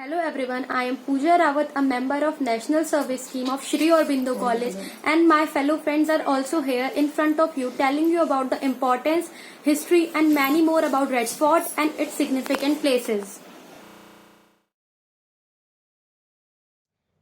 Hello everyone, I am Pooja Rawat, a member of National Service Scheme of Shri Aurobindo College, and my fellow friends are also here in front of you telling you about the importance, history and many more about Red Fort and its significant places.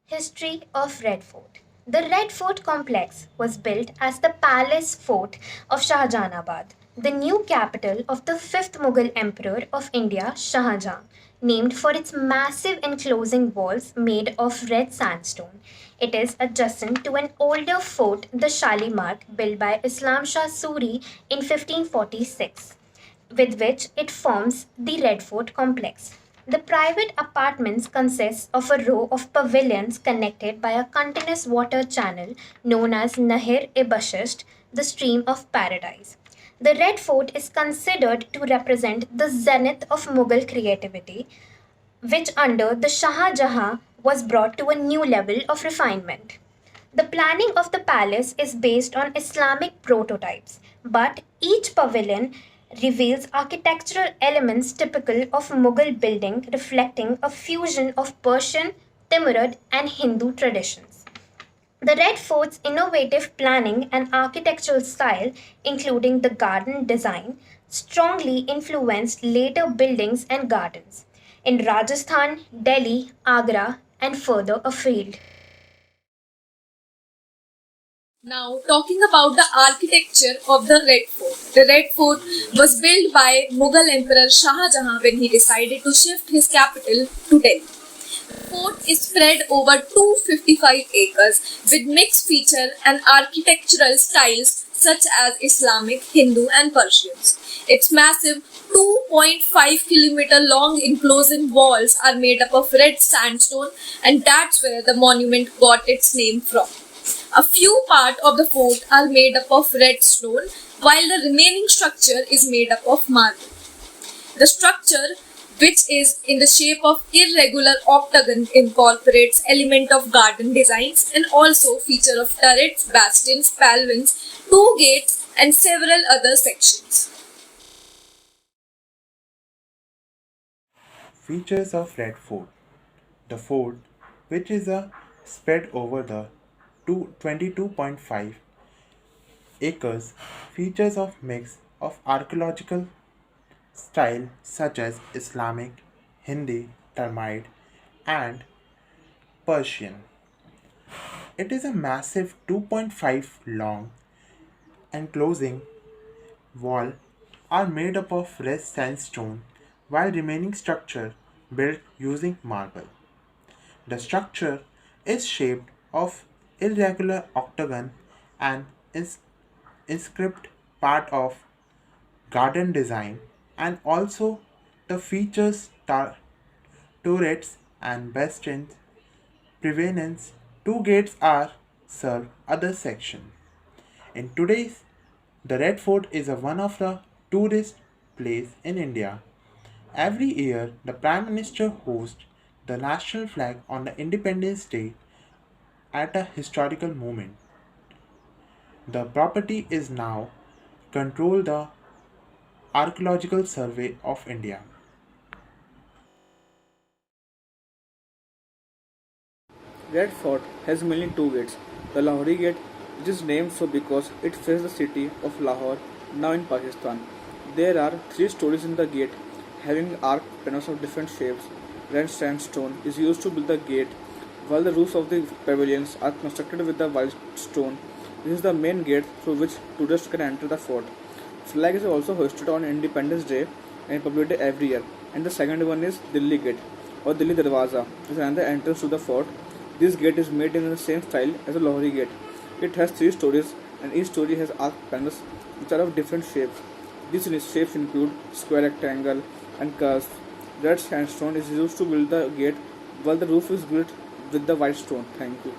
History of Red Fort. The Red Fort complex was built as the palace fort of Shahjahanabad, the new capital of the 5th Mughal emperor of India, Shah Jahan, named for its massive enclosing walls made of red sandstone. It is adjacent to an older fort, the Shalimar, built by Islam Shah Suri in 1546, with which it forms the Red Fort complex. The private apartments consist of a row of pavilions connected by a continuous water channel known as Nahir-e-Bashisht, the stream of paradise. The Red Fort is considered to represent the zenith of Mughal creativity, which under the Shah Jahan was brought to a new level of refinement. The planning of the palace is based on Islamic prototypes, but each pavilion reveals architectural elements typical of Mughal building, reflecting a fusion of Persian, Timurid, and Hindu traditions. The Red Fort's innovative planning and architectural style, including the garden design, strongly influenced later buildings and gardens in Rajasthan, Delhi, Agra, and further afield. Now, talking about the architecture of the Red Fort. The Red Fort was built by Mughal Emperor Shah Jahan when he decided to shift his capital to Delhi. The fort is spread over 255 acres with mixed feature and architectural styles such as Islamic, Hindu, and Persian. Its massive 2.5 kilometer long enclosing walls are made up of red sandstone, and that's where the monument got its name from. A few parts of the fort are made up of red stone, while the remaining structure is made up of marble. The structure, which is in the shape of irregular octagon, incorporates element of garden designs and also feature of turrets, bastions, pavilions, two gates, and several other sections. Features of Red Fort. The fort, which is a spread over the 22.5 acres, features of mix of archaeological style such as Islamic, Hindi, Termite, and Persian. It is a massive 2.5 long enclosing wall are made up of red sandstone while remaining structure built using marble. The structure is shaped of irregular octagon and is inscribed part of garden design and also the features turrets and bastions prevalence. Two gates are served other section. In today's, the Red Fort is one of the tourist place in India. Every year, the Prime Minister hosts the national flag on the Independence Day at a historical moment. The property is now controlled the Archaeological Survey of India. Red Fort has mainly two gates. The Lahori Gate, which is named so because it faces the city of Lahore, now in Pakistan. There are three stories in the gate, having arched panels of different shapes. Red sandstone is used to build the gate, while the roofs of the pavilions are constructed with the white stone. This is the main gate through which tourists can enter the fort. Flag is also hoisted on Independence Day and Republic Day every year. And the second one is Delhi Gate or Delhi Darwaza, is another entrance to the fort. This gate is made in the same style as the Lahori Gate. It has three stories and each story has arched panels which are of different shapes. These shapes include square, rectangle and curves. Red sandstone is used to build the gate while the roof is built with the white stone. Thank you.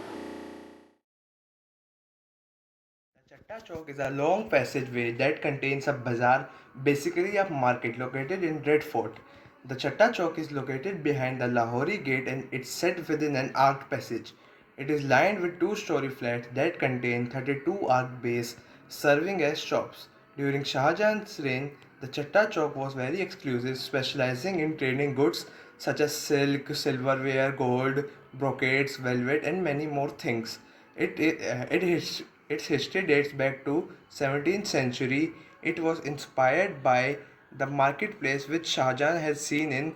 The Chatta Chowk is a long passageway that contains a bazaar, basically a market located in Red Fort. The Chatta Chowk is located behind the Lahori Gate and it's set within an arched passage. It is lined with two-story flats that contain 32 arched bays serving as shops. During Shah Jahan's reign, the Chatta Chowk was very exclusive, specializing in trading goods such as silk, silverware, gold, brocades, velvet, and many more things. Its history dates back to 17th century. It was inspired by the marketplace which Shah Jahan has seen in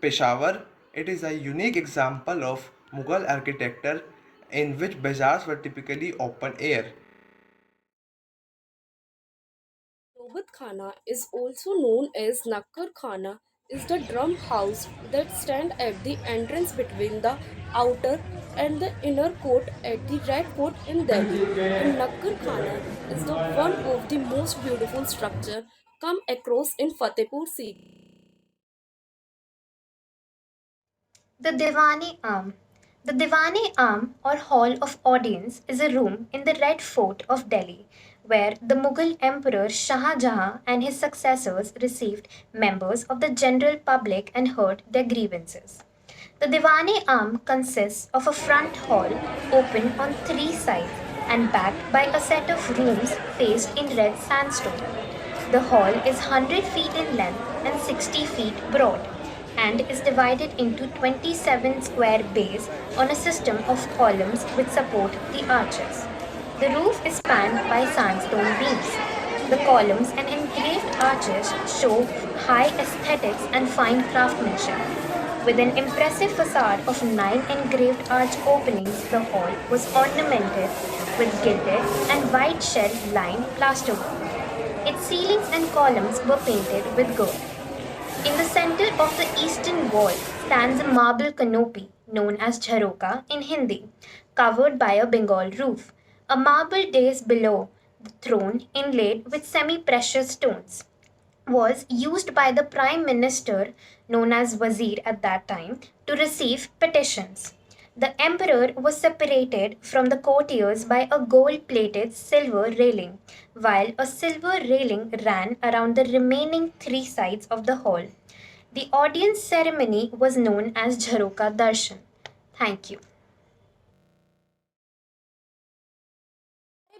Peshawar. It is a unique example of Mughal architecture in which bazaars were typically open air. Khana is also known as Nakkar Khana is the drum house that stand at the entrance between the outer and the inner court at the Red Fort in Delhi. And Nakkar Khana is the one of the most beautiful structure come across in Fatehpur Sikri. The Divani Arm. The Divani Arm or Hall of Audience is a room in the Red Fort of Delhi where the Mughal Emperor Shah Jahan and his successors received members of the general public and heard their grievances. The Divani Arm consists of a front hall open on three sides and backed by a set of rooms faced in red sandstone. The hall is 100 feet in length and 60 feet broad and is divided into 27 square bays on a system of columns which support the arches. The roof is spanned by sandstone beams. The columns and engraved arches show high aesthetics and fine craftsmanship. With an impressive facade of 9 engraved arch openings, the hall was ornamented with gilded and white shell lined plasterwork. Its ceilings and columns were painted with gold. In the center of the eastern wall stands a marble canopy known as jharoka in Hindi, covered by a Bengal roof. A marble dais below the throne, inlaid with semi-precious stones, was used by the prime minister, known as Wazir at that time, to receive petitions. The emperor was separated from the courtiers by a gold-plated silver railing, while a silver railing ran around the remaining three sides of the hall. The audience ceremony was known as Jharoka Darshan. Thank you.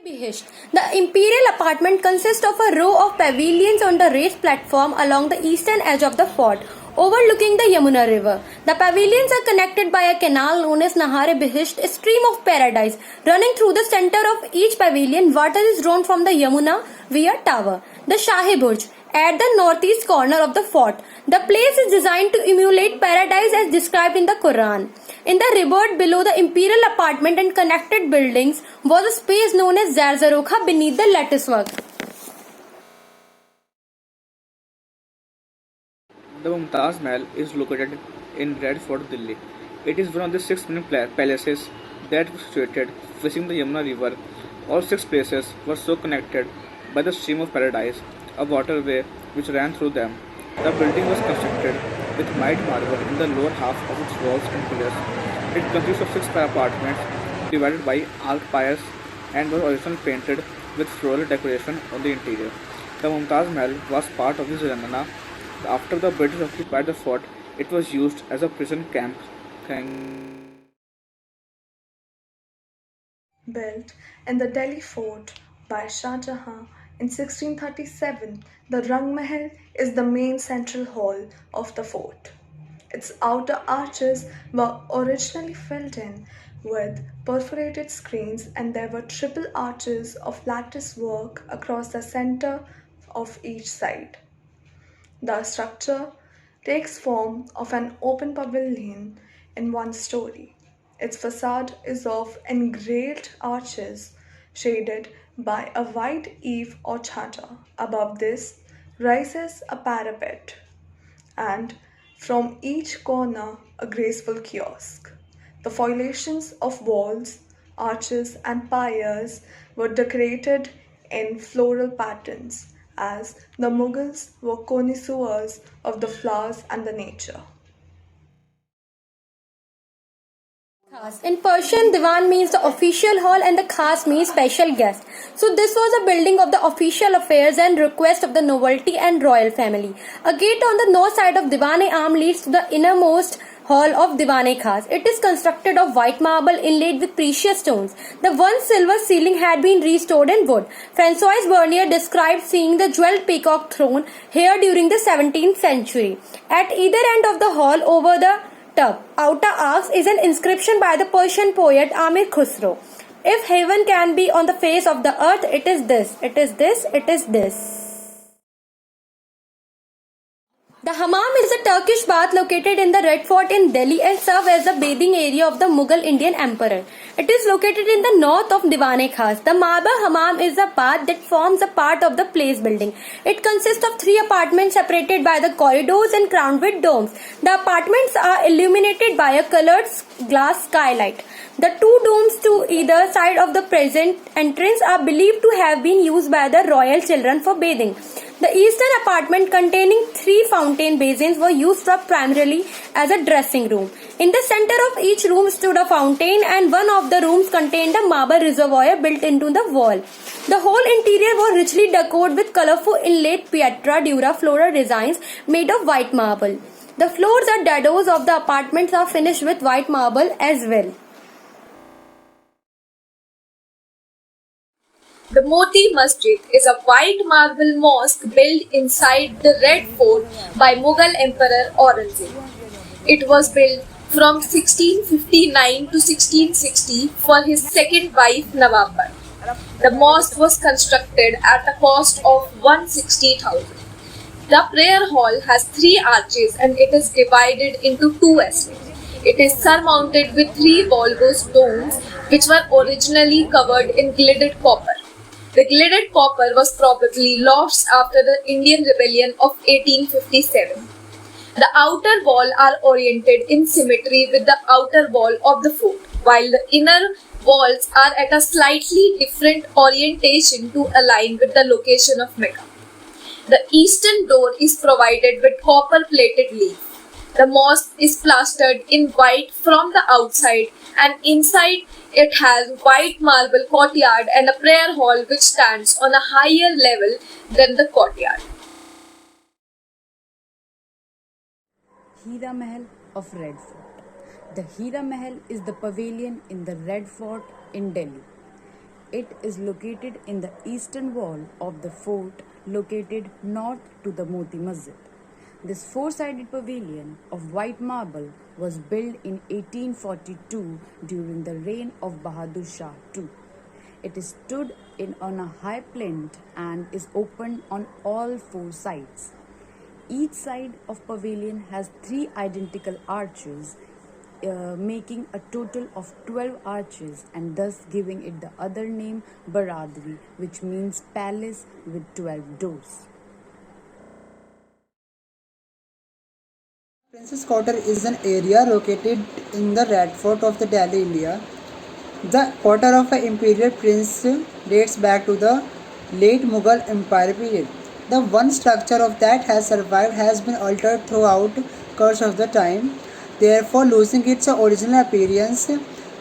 Bihisht. The Imperial Apartment consists of a row of pavilions on the raised platform along the eastern edge of the fort, overlooking the Yamuna River. The pavilions are connected by a canal known as Nahare Bihisht, a stream of paradise. Running through the center of each pavilion, water is drawn from the Yamuna via tower. The Shahi Burj, at the northeast corner of the fort. The place is designed to emulate paradise as described in the Quran. In the river below the Imperial Apartment and connected buildings was a space known as Zarzarokha beneath the latticework. The Mumtaz Mahal is located in Red Fort, Delhi. It is one of the 6 main palaces that were situated facing the Yamuna River. All 6 places were so connected by the stream of paradise, a waterway which ran through them. The building was constructed with white marble in the lower half of its walls and pillars. It consists of 6 apartments divided by arched piers and was originally painted with floral decoration on the interior. The Mumtaz Mahal was part of the Telangana. After the British occupied the fort, it was used as a prison camp. Built in the Delhi fort by Shah Jahan in 1637, the Rang Mahal is the main central hall of the fort. Its outer arches were originally filled in with perforated screens, and there were triple arches of lattice work across the center of each side. The structure takes form of an open pavilion in one story. Its facade is of engraved arches shaded by a white eave or chhaja. Above this rises a parapet, and from each corner a graceful kiosk. The foliations of walls, arches, and piers were decorated in floral patterns, as the Mughals were connoisseurs of the flowers and the nature. Khas. In Persian, Divan means the official hall and the Khas means special guest. So this was a building of the official affairs and request of the nobility and royal family. A gate on the north side of Divani Arm leads to the innermost hall of Divani Khas. It is constructed of white marble inlaid with precious stones. The once silver ceiling had been restored in wood. Francois Bernier described seeing the jewelled peacock throne here during the 17th century. At either end of the hall over the outer arcs is an inscription by the Persian poet Amir Khusro. If heaven can be on the face of the earth, it is this, it is this, it is this. The Hamam is a Turkish bath located in the Red Fort in Delhi and serves as the bathing area of the Mughal Indian Emperor. It is located in the north of Divani Khas. The marble Hamam is a bath that forms a part of the place building. It consists of 3 apartments separated by the corridors and crowned with domes. The apartments are illuminated by a colored glass skylight. The 2 domes to either side of the present entrance are believed to have been used by the royal children for bathing. The eastern apartment containing 3 fountain basins were used primarily as a dressing room. In the center of each room stood a fountain and one of the rooms contained a marble reservoir built into the wall. The whole interior was richly decorated with colorful inlaid pietra dura floral designs made of white marble. The floors and dados of the apartments are finished with white marble as well. The Moti Masjid is a white marble mosque built inside the Red Fort by Mughal Emperor Aurangzeb. It was built from 1659 to 1660 for his second wife Nawabbar. The mosque was constructed at a cost of 160,000. The prayer hall has 3 arches and it is divided into 2 estates. It is surmounted with 3 bulbous domes which were originally covered in gilded copper. The gilded copper was probably lost after the Indian Rebellion of 1857. The outer wall are oriented in symmetry with the outer wall of the fort, while the inner walls are at a slightly different orientation to align with the location of Mecca. The eastern door is provided with copper-plated leaf. The mosque is plastered in white from the outside and inside it has white marble courtyard and a prayer hall which stands on a higher level than the courtyard. Hiramahal of Red Fort. The Hiramahal is the pavilion in the Red Fort in Delhi. It is located in the eastern wall of the fort located north to the Moti Masjid. This 4-sided pavilion of white marble was built in 1842 during the reign of Bahadur Shah II. It is stood on a high plinth and is open on all 4 sides. Each side of pavilion has 3 identical arches, making a total of 12 arches and thus giving it the other name Baradri, which means palace with 12 doors. Princess Quarter is an area located in the Red Fort of the Delhi, India. The quarter of an imperial prince dates back to the late Mughal Empire period. The one structure of that has survived has been altered throughout course of the time, therefore losing its original appearance.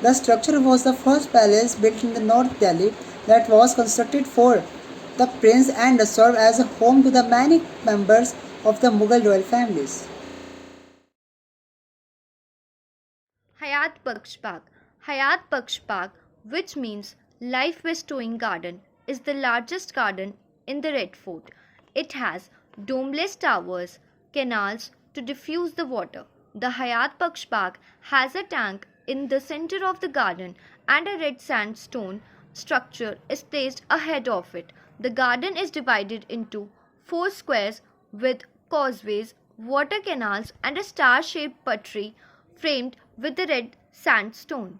The structure was the first palace built in the North Delhi that was constructed for the prince and served as a home to the many members of the Mughal royal families. Hayat Baksh Bagh. Hayat Baksh Bagh, which means life bestowing garden, is the largest garden in the Red Fort. It has domeless towers, canals to diffuse the water. The Hayat Baksh Bagh has a tank in the center of the garden and a red sandstone structure is placed ahead of it. The garden is divided into 4 squares with causeways, water canals and a star-shaped putri framed with the red sandstone.